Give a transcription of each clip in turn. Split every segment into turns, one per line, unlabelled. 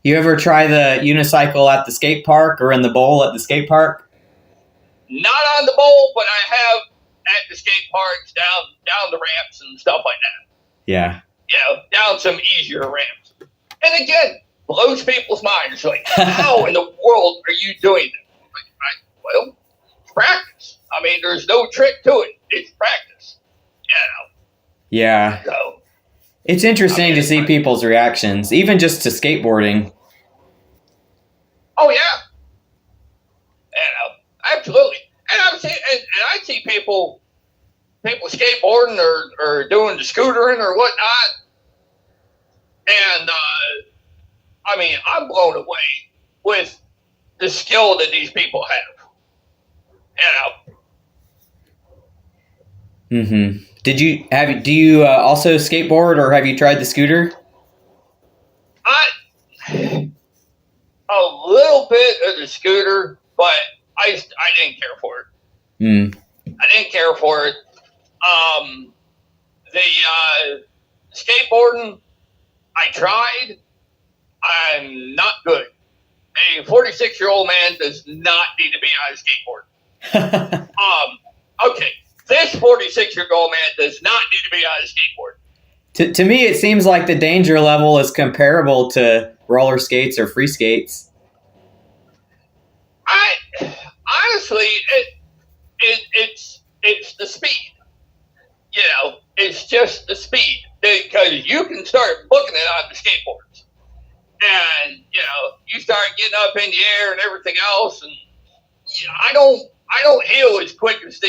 You ever try the unicycle at the skate park or in the bowl at the skate park?
Not on the bowl, but I have at the skate parks down the ramps and stuff like that.
Yeah.
Down some easier ramps. And again, blows people's minds. Like, how in the world are you doing this? Well, it's practice. I mean, there's no trick to it. It's practice.
Yeah.
So,
it's interesting to see people's reactions, even just to skateboarding.
Oh, yeah. Absolutely. And I see people skateboarding or doing the scootering or whatnot. And, I mean, I'm blown away with the skill that these people have.
Mm-hmm. Do you also skateboard, or have you tried the scooter?
A little bit of the scooter, but I didn't care for it. I didn't care for it. The skateboarding, I tried. I'm not good. A 46-year-old man does not need to be on a skateboard. Okay, this 46-year-old man does not need to be on a skateboard.
To me, it seems like the danger level is comparable to roller skates or free skates.
Honestly, it's the speed. It's just the speed, because you can start booking it on the skateboards, and you start getting up in the air and everything else, and I don't heal as quick as the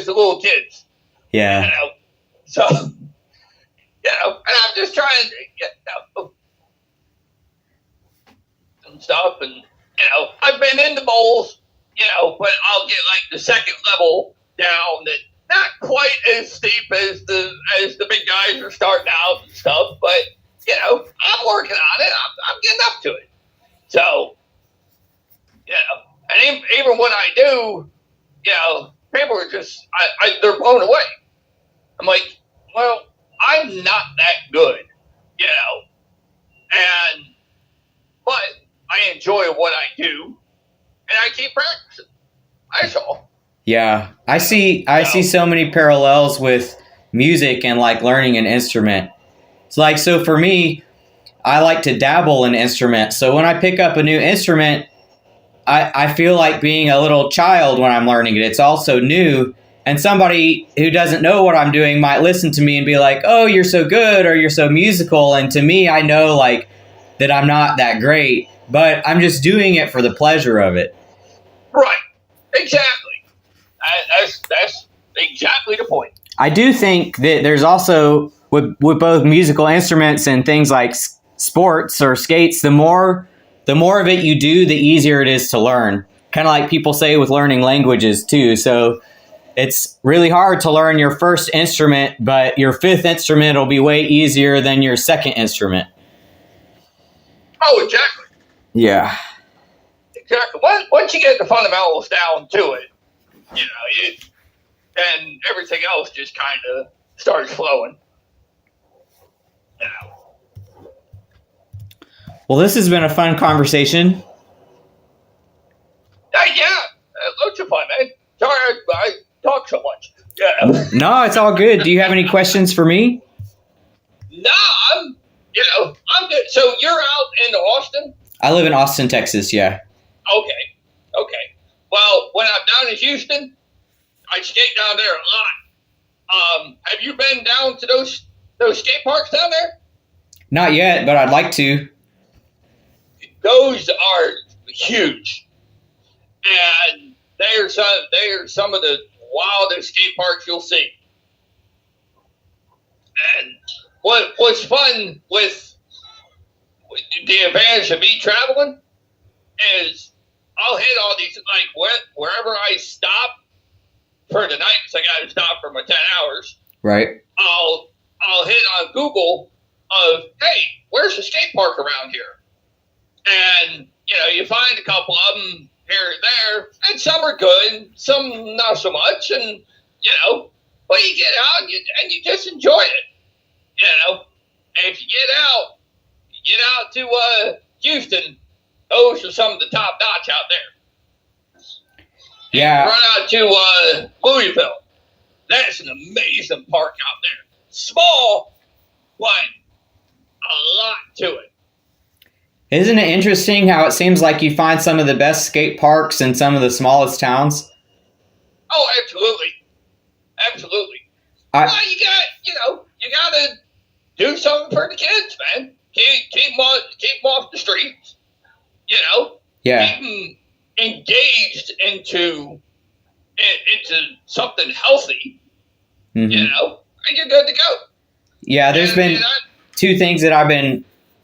little kids.
Yeah.
So and I'm just trying to get some stuff, and I've been in the bowls, but I'll get like the second level down that not quite as steep as the big guys are starting out and stuff, but I'm working on it. I'm getting up to it. So and even when I do, people are just they're blown away. I'm like, well, I'm not that good, but I enjoy what I do, and I keep practicing. That's all.
Yeah, I see so many parallels with music and like learning an instrument. It's like, so for me, I like to dabble in instruments. So when I pick up a new instrument, I feel like being a little child when I'm learning it. It's also new. And somebody who doesn't know what I'm doing might listen to me and be like, oh, you're so good, or you're so musical. And to me, I know like that I'm not that great, but I'm just doing it for the pleasure of it.
Right. Exactly. That's exactly the point.
I do think that there's also, with both musical instruments and things like sports or skates, the more of it you do, the easier it is to learn. Kind of like people say with learning languages too. So it's really hard to learn your first instrument, but your fifth instrument will be way easier than your second instrument.
Oh, exactly.
Yeah.
Exactly. Once you get the fundamentals down to it, then everything else just kind of starts flowing.
Well, this has been a fun conversation.
Loads of fun, man. Sorry I talk so much. Yeah.
No, it's all good. Do you have any questions for me?
No, I'm good. So you're out in Austin?
I live in Austin, Texas, yeah.
Okay. Well, when I'm down in Houston, I skate down there a lot. Have you been down to those skate parks down there?
Not yet, but I'd like to.
Those are huge, and they are some of the wildest skate parks you'll see. And what's fun with the advantage of me traveling is I'll hit all these, like, wherever I stop for the night, because I got to stop for my 10 hours.
Right.
I'll hit on Google of, hey, where's the skate park around here? And, you find a couple of them here and there, and some are good, some not so much, and, but you get out and you just enjoy it, And if you get out Houston, those are some of the top notch out there.
Yeah.
Run out to Louisville. That's an amazing park out there. Small, but a lot to it.
Isn't it interesting how it seems like you find some of the best skate parks in some of the smallest towns?
Oh, absolutely. Absolutely. Well, you got to do something for the kids, man. Keep them off the streets.
Yeah.
Keep them engaged into something healthy.
Mm-hmm.
And you're good to go.
Yeah, there's been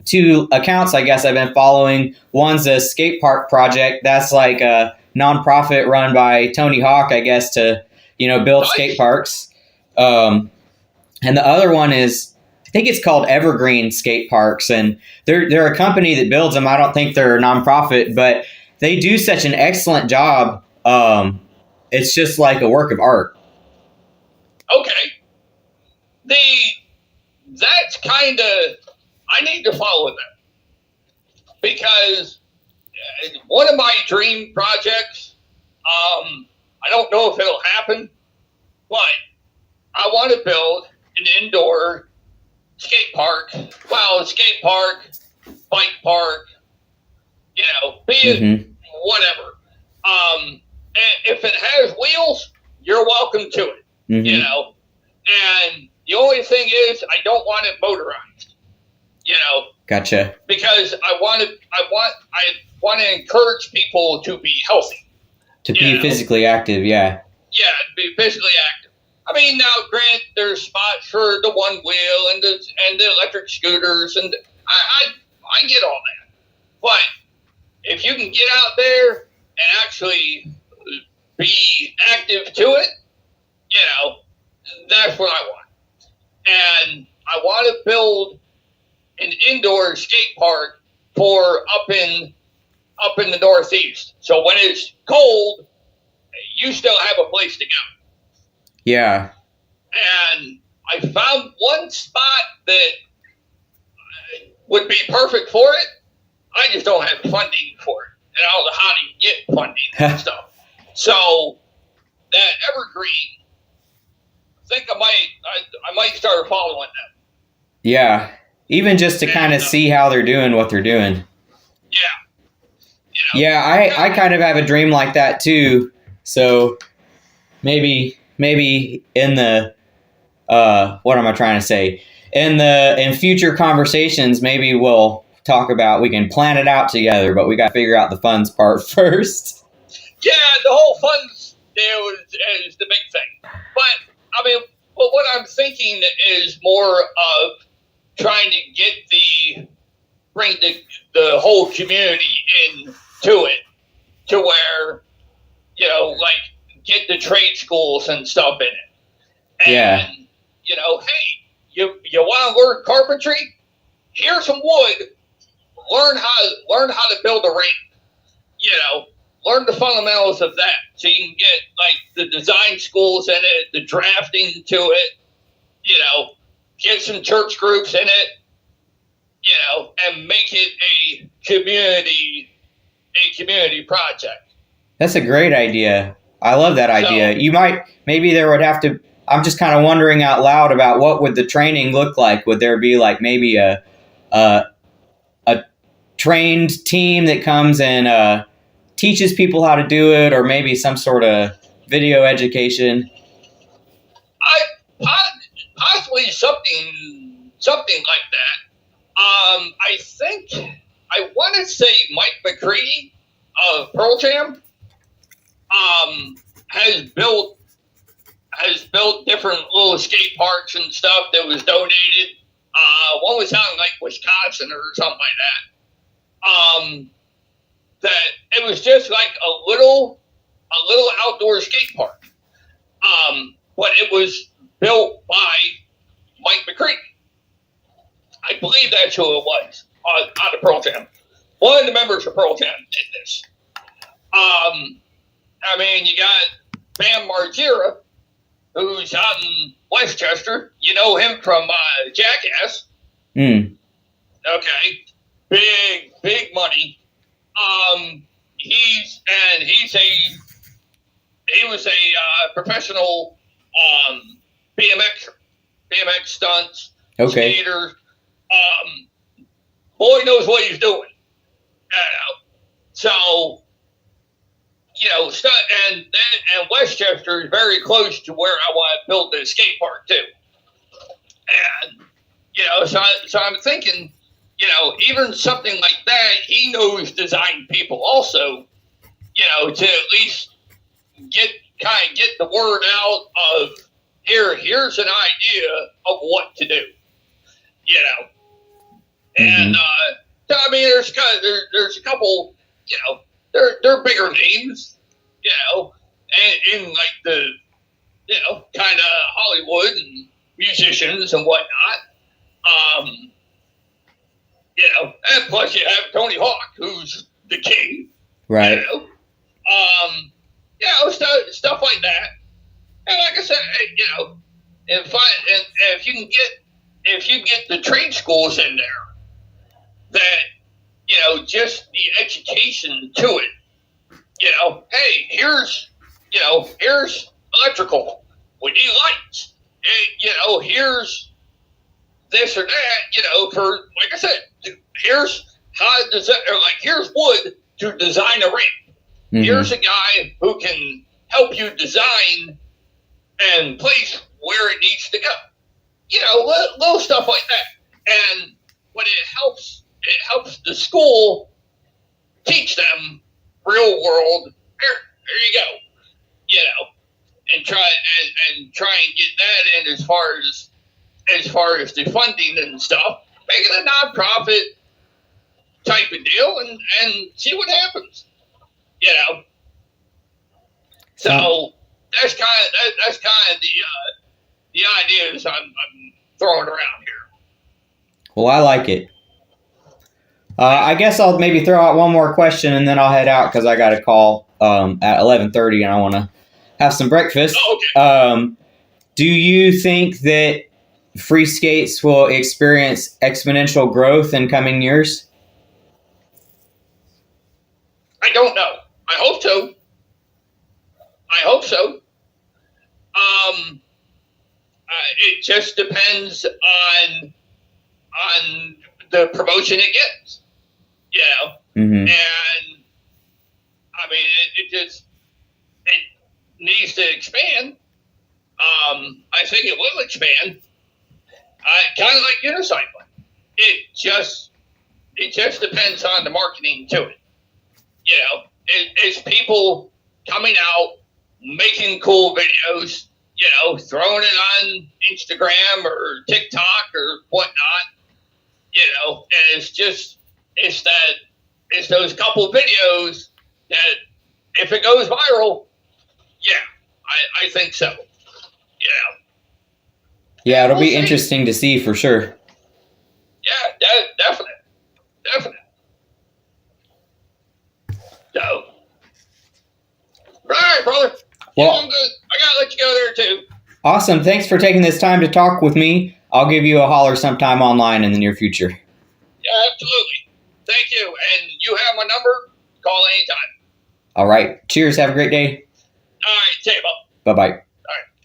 two accounts, I guess, I've been following. One's a skate park project. That's like a nonprofit run by Tony Hawk, I guess, to, build
Nice.
skate parks. And the other one is, I think it's called Evergreen Skate Parks. And they're a company that builds them. I don't think they're a nonprofit, but they do such an excellent job. It's just like a work of art.
Okay. That's kind of, I need to follow that, because one of my dream projects, I don't know if it'll happen, but I want to build an indoor skate park. Well, a skate park, bike park, be it whatever. And if it has wheels, you're welcome to it, And the only thing is, I don't want it motorized,
Gotcha.
because I want to encourage people to be healthy,
To be physically active, yeah.
Yeah, be physically active. I mean, now, grant there's spots for the one wheel and the electric scooters, and I get all that. But if you can get out there and actually be active to it, that's what I want. And I want to build an indoor skate park for up in the Northeast. So when it's cold, you still have a place to go.
Yeah.
And I found one spot that would be perfect for it. I just don't have funding for it. And I don't know how to get funding and stuff. So that Evergreen, I think I might start following them.
Yeah. Even just to kind of see how they're doing what they're doing.
Yeah.
Yeah, I kind of have a dream like that too. So maybe in the what am I trying to say? In future conversations, maybe we'll talk about, we can plan it out together, but we got to figure out the funds part first.
Yeah, the whole funds deal is the big thing. But I mean, what I'm thinking is more of trying to bring the whole community into it, to where, like, get the trade schools and stuff in it. And, hey, you want to learn carpentry? Here's some wood. Learn how to build a rake. Learn the fundamentals of that, so you can get, like, the design schools in it, the drafting to it. Get some church groups in it. And make it a community project.
That's a great idea. I love that idea. I'm just kind of wondering out loud about what would the training look like. Would there be like maybe a trained team that comes and teaches people how to do it, or maybe some sort of video education?
Possibly something like that. I think I want to say Mike McCready of Pearl Jam has built different little skate parks and stuff that was donated. One was out in like Wisconsin or something like that. That it was just like a little outdoor skate park. But it was built by Mike McCready. I believe that's who it was, out of Pearl Jam. One of the members of Pearl Jam did this. I mean, you got Bam Margera, who's out in Westchester. You know him from Jackass.
Mm.
Okay. Big money. He was a professional BMX stunts, skater. Boy knows what he's doing. So, and Westchester is very close to where I want to build the skate park too. And so I'm thinking, even something like that, he knows design people also, to at least get the word out of here's an idea of what to do, and so, I mean, there's a couple, they're bigger names, and in like the kind of Hollywood and musicians and whatnot. And plus you have Tony Hawk, who's the king,
right?
Stuff like that. And like I said, if you get the trade schools in there, that just the education to it. Hey, here's electrical. We need lights. Here's this or that. For like I said, here's how to design. Or like here's wood to design a ramp. Mm-hmm. Here's a guy who can help you design and place where it needs to go. Little stuff like that. And when it helps the school teach them real world. There you go. And try and get that in as far as the funding and stuff. Make it a nonprofit type of deal and see what happens. So that's kind of the ideas I'm throwing around here.
Well, I like it. I guess I'll maybe throw out one more question and then I'll head out because I got a call at 11:30 and I want to have some breakfast.
Oh, okay.
Do you think that free skates will experience exponential growth in coming years?
I don't know. I hope so. It just depends on the promotion it gets.
Mm-hmm.
And I mean, it needs to expand. I think it will expand. Kind of like unicycling. It just depends on the marketing to it. It's people coming out, making cool videos, throwing it on Instagram or TikTok or whatnot, and it's those couple videos that if it goes viral, I think so.
Yeah, it'll be interesting to see for sure.
Yeah, definitely. So, all right, brother.
Well,
I'm good. I gotta let you go there too.
Awesome. Thanks for taking this time to talk with me. I'll give you a holler sometime online in the near future.
Yeah, absolutely. Thank you. And you have my number. Call anytime.
All right. Cheers. Have a great day.
All right. See you, bub.
Bye-bye.
All right.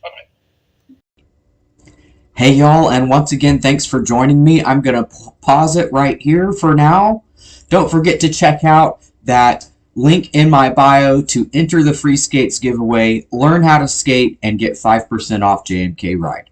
Bye-bye.
Hey, y'all. And once again, thanks for joining me. I'm going to pause it right here for now. Don't forget to check out that link in my bio to enter the free skates giveaway, learn how to skate, and get 5% off JMK Ride.